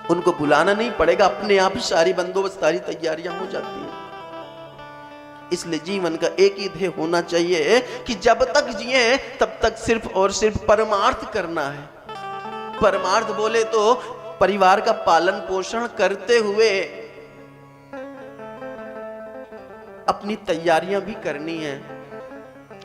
उनको बुलाना नहीं पड़ेगा, अपने आप ही सारी बंदोबस्त, सारी तैयारियां हो जाती हैं। इसलिए जीवन का एक ही ध्येय होना चाहिए कि जब तक जिए तब तक सिर्फ और सिर्फ परमार्थ करना है। परमार्थ बोले तो परिवार का पालन पोषण करते हुए अपनी तैयारियां भी करनी है।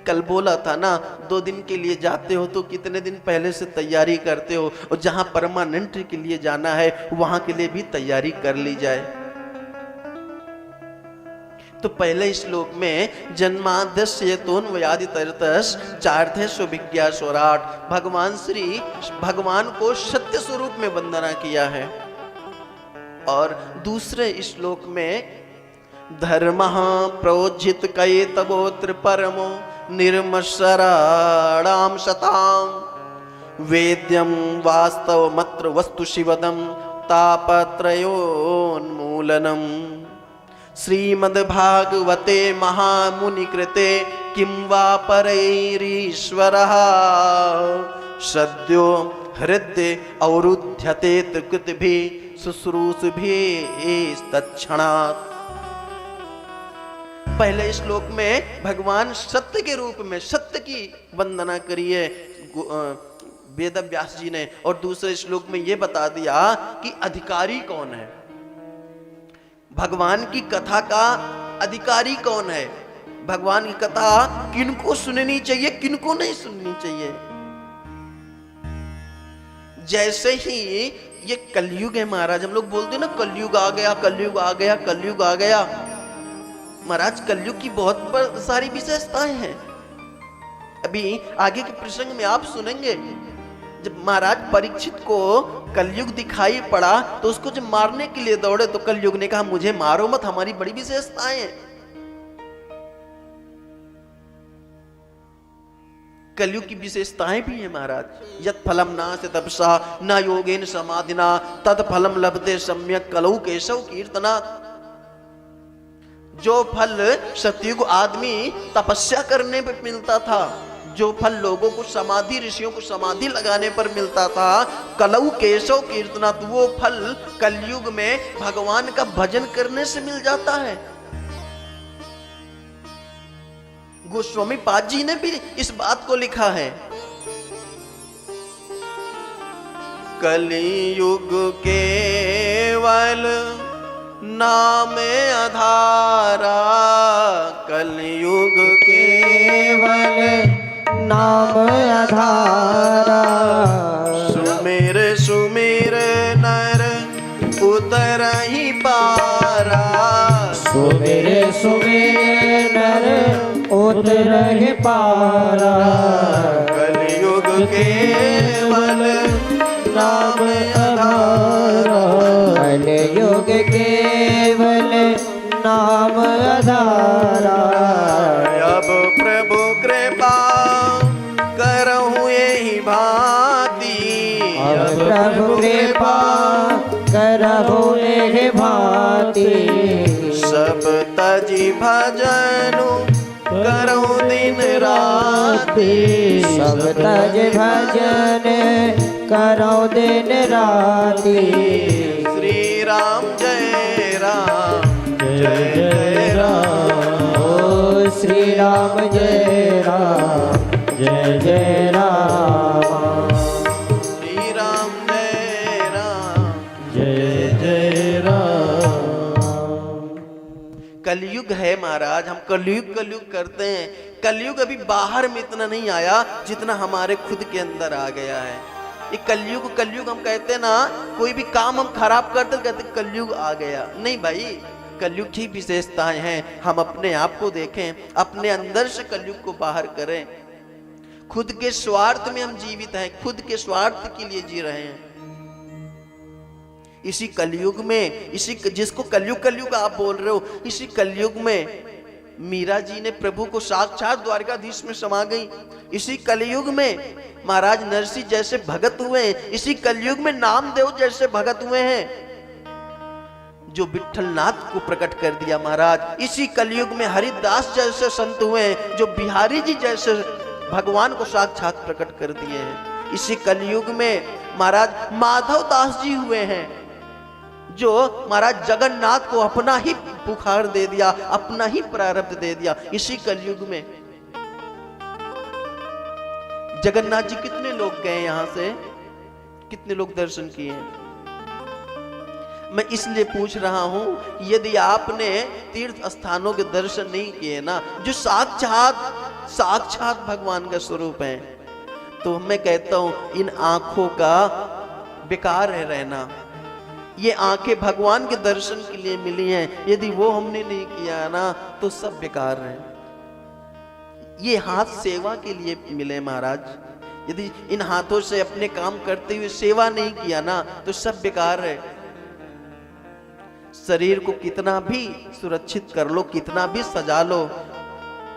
कल बोला था ना, 2 दिन के लिए जाते हो तो कितने दिन पहले से तैयारी करते हो, और जहां परमानेंट के लिए जाना है वहां के लिए भी तैयारी कर ली जाए। तो पहले श्लोक में जन्माद्यस्य तोन्वयादितरतस् चार्थे सुविज्ञा स्वराट, भगवान को सत्य स्वरूप में वंदना किया है। और दूसरे श्लोक में धर्मः प्रोज्झित कैतवोत्र परमो निर्मशराणाम शताम वेद्यम वास्तवमत्र वस्तु शिवदम तापत्रयोन्मूलनम श्रीमद्भागवते महामुनि कृते किं वा परैरीश्वरः सद्यो हृदय अवरुध्यते त्रिकृतिभिः शुश्रूषुभिस्तत्क्षणात्। पहले श्लोक में भगवान सत्य के रूप में सत्य की वंदना करिए वेद व्यास जी ने, और दूसरे श्लोक में यह बता दिया कि अधिकारी कौन है, भगवान की कथा का अधिकारी कौन है, भगवान की कथा किनको सुननी चाहिए किनको नहीं सुननी चाहिए। जैसे ही ये कलयुग है महाराज, हम लोग बोलते हैं ना कलयुग आ गया, कलयुग आ गया, कलयुग आ गया। महाराज कलयुग की बहुत सारी विशेषताएं हैं। अभी आगे के प्रसंग में आप सुनेंगे, जब महाराज परीक्षित को कलयुग दिखाई पड़ा तो उसको जब मारने के लिए दौड़े तो कलयुग ने कहा मुझे मारो मत, हमारी बड़ी विशेषताएं हैं। कलयुग की विशेषताएं भी हैं महाराज। यत् फलम नास्ति तपसा न योगेन समाधिना तत् फलम लभते सम्यक कलौ केशव कीर्तनात्। जो फल सतयुग आदमी तपस्या करने पे मिलता था, जो फल लोगों को समाधि, ऋषियों को समाधि लगाने पर मिलता था, कलौ केशव कीर्तनात्, वो फल कलयुग में भगवान का भजन करने से मिल जाता है। गोस्वामी पाद जी ने भी इस बात को लिखा है। कलियुग केवल नाम आधारा, कलयुग केवल नाम आधारा, सुमिर सुमिर नर उतरहि पारा, सुमिर सुमिर नर उतरहि पारा, कलयुग केवल नाम आधारा, कलयुग केवल नाम आधारा। अब प्रभु कृपा करहु यही भांति, अब प्रभु कृपा करहु यही भांति, सब तजी भजनु करहु दिन राति, सब तज भजन करो दिन राति। श्री राम जय राम जय जय राम, ओ श्री राम जय राम जय जय राम, श्री राम जय राम जय जय राम। कलयुग है महाराज, हम कलयुग करते हैं। कलयुग अभी बाहर में इतना नहीं आया जितना हमारे खुद के अंदर आ गया है। ये कलयुग हम कहते हैं ना, कोई भी काम हम खराब करते कहते कलयुग आ गया। नहीं भाई, कलयुग की विशेषताएं हैं। हम अपने आप को देखें, अपने अंदर से कलयुग को बाहर करें। खुद के स्वार्थ में हम जीवित हैं, खुद के स्वार्थ के लिए जी रहे हैं। इसी कलयुग में, जिसको कलयुग आप बोल रहे हो, इसी कलयुग में मीरा जी ने प्रभु को साक्षात द्वारकाधीश में समा गई। इसी कलयुग में महाराज नरसिंह जैसे भगत हुए हैं। इसी कलयुग में नामदेव जैसे भगत हुए हैं जो विठलनाथ को प्रकट कर दिया महाराज। इसी कलयुग में हरिदास जैसे संत हुए हैं जो बिहारी जी जैसे भगवान को साक्षात प्रकट कर दिए हैं। इसी कलयुग में महाराज माधव दास जी हुए हैं जो महाराज जगन्नाथ को अपना ही बुखार दे दिया, अपना ही प्रारब्ध दे दिया। इसी कलयुग में जगन्नाथ जी कितने लोग गए यहां से, कितने लोग दर्शन किए हैं? मैं इसलिए पूछ रहा हूं, यदि आपने तीर्थ स्थानों के दर्शन नहीं किए ना, जो साक्षात भगवान का स्वरूप है, तो मैं कहता हूं इन आंखों का बेकार है रहना। ये आंखें भगवान के दर्शन के लिए मिली हैं, यदि वो हमने नहीं किया ना तो सब बेकार है। ये हाथ सेवा के लिए मिले महाराज, यदि इन हाथों से अपने काम करते हुए सेवा नहीं किया ना तो सब बेकार है। शरीर को कितना भी सुरक्षित कर लो, कितना भी सजा लो,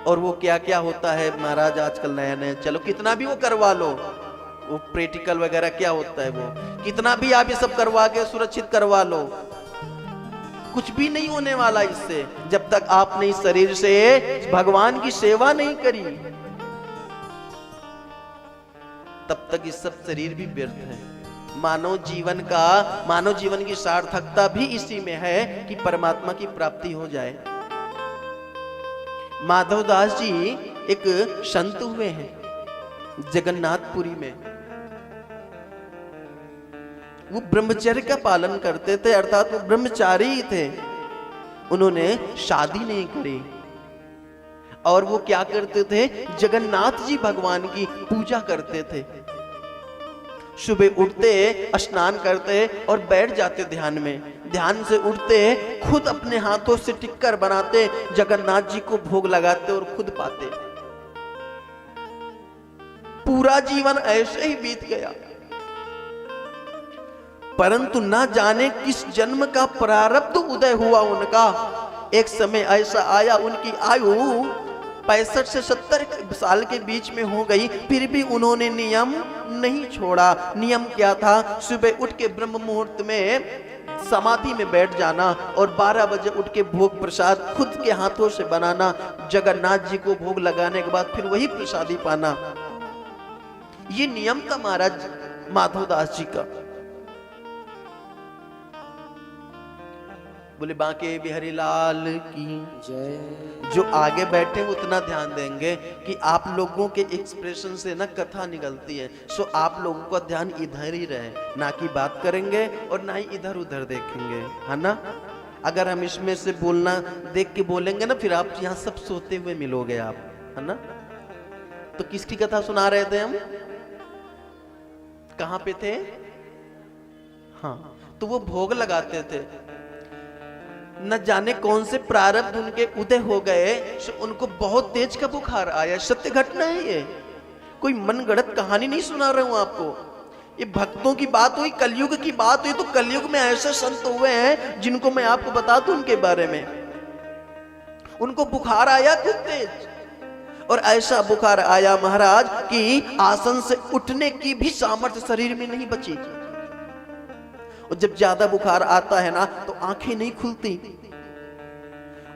और वो क्या क्या होता है महाराज आजकल नया नया, चलो कितना भी वो करवा लो, वो प्रैक्टिकल वगैरह क्या होता है, वो कितना भी आप ये सब करवा के सुरक्षित करवा लो, कुछ भी नहीं होने वाला इससे, जब तक आपने इस शरीर से भगवान की सेवा नहीं करी, तब तक इस सब शरीर भी व्यर्थ है। मानव जीवन की सार्थकता भी इसी में है कि परमात्मा की प्राप्ति हो जाए। माधवदास जी एक संत हुए हैं जगन्नाथपुरी में। वो ब्रह्मचर्य का पालन करते थे, अर्थात वो ब्रह्मचारी ही थे। उन्होंने शादी नहीं करी और वो क्या करते थे, जगन्नाथ जी भगवान की पूजा करते थे। सुबह उठते, स्नान करते और बैठ जाते ध्यान में। ध्यान से उठते, खुद अपने हाथों से टिक्कर बनाते, जगन्नाथ जी को भोग लगाते और खुद पाते। पूरा जीवन ऐसे ही बीत गया, परंतु ना जाने किस जन्म का प्रारब्ध उदय हुआ उनका। एक समय ऐसा आया, उनकी आयु 65 से 70 साल के बीच में हो गई, फिर भी उन्होंने नियम नहीं छोड़ा। नियम क्या था? सुबह उठ के ब्रह्म मुहूर्त में समाधि में बैठ जाना और 12 बजे उठ के भोग प्रसाद खुद के हाथों से बनाना, जगन्नाथ जी को भोग लगाने के बाद फिर वही प्रसादी पाना। ये नियम था महाराज माधवदास जी का। बोले बांके बिहारी लाल की जय। जो आगे बैठे उतना ध्यान देंगे कि आप लोगों के एक्सप्रेशन से ना कथा निकलती है, सो आप लोगों का ध्यान इधर ही रहे, ना कि बात करेंगे और ना ही इधर उधर देखेंगे, है ना। अगर हम इसमें से बोलना देख के बोलेंगे ना, फिर आप यहाँ सब सोते हुए मिलोगे आप, है ना। तो किसकी कथा सुना रहे थे हम, कहाँ पे थे? हाँ, तो वो भोग लगाते थे। न जाने कौन से प्रारब्ध उनके उदय हो गए, उनको बहुत तेज का बुखार आया। सत्य घटना है ये, कोई मनगढ़ंत कहानी नहीं सुना रहा हूं आपको। ये भक्तों की बात हुई, कलयुग की बात हुई। तो कलयुग में ऐसे संत हुए हैं जिनको मैं आपको बता दूं उनके बारे में। उनको बुखार आया खूब तेज, और ऐसा बुखार आया महाराज कि आसन से उठने की भी सामर्थ्य शरीर में नहीं बची। और जब ज्यादा बुखार आता है ना तो आंखें नहीं खुलती,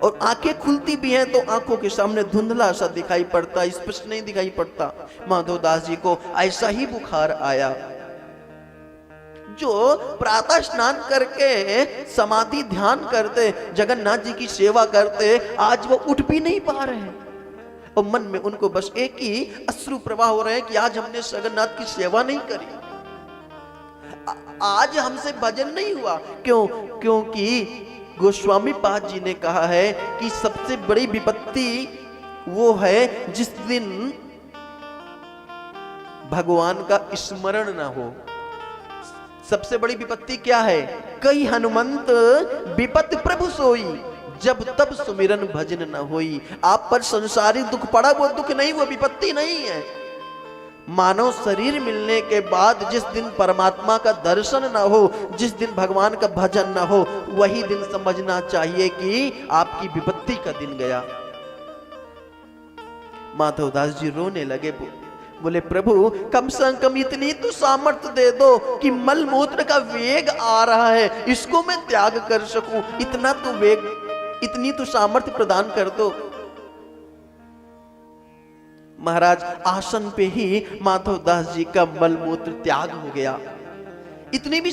और आंखें खुलती भी हैं तो आंखों के सामने धुंधला सा दिखाई पड़ता, स्पष्ट नहीं दिखाई पड़ता। माधवदास जी को ऐसा ही बुखार आया। जो प्रातः स्नान करके समाधि ध्यान करते, जगन्नाथ जी की सेवा करते, आज वो उठ भी नहीं पा रहे हैं। और मन में उनको बस एक ही अश्रु प्रवाह हो रहे हैं कि आज हमने जगन्नाथ की सेवा नहीं करी, आज हमसे भजन नहीं हुआ। क्यों? क्योंकि गोस्वामी पाद जी ने कहा है कि सबसे बड़ी विपत्ति वो है जिस दिन भगवान का स्मरण ना हो। सबसे बड़ी विपत्ति क्या है? कई हनुमंत विपत्ति प्रभु सोई, जब तब सुमिरन भजन न होई। आप पर संसारी दुख पड़ा, वो दुख नहीं, वो विपत्ति नहीं है। मानव शरीर मिलने के बाद जिस दिन परमात्मा का दर्शन ना हो, जिस दिन भगवान का भजन ना हो, वही दिन समझना चाहिए कि आपकी विपत्ति का दिन गया। माधवदास जी रोने लगे, बोले प्रभु कम से कम इतनी तो सामर्थ्य दे दो कि मल मूत्र का वेग आ रहा है, इसको मैं त्याग कर सकूं। इतना तो वेग, इतनी तो सामर्थ्य प्रदान कर दो। महाराज आसन पे ही माधवदास जी का मलमूत्र त्याग हो गया। इतनी भी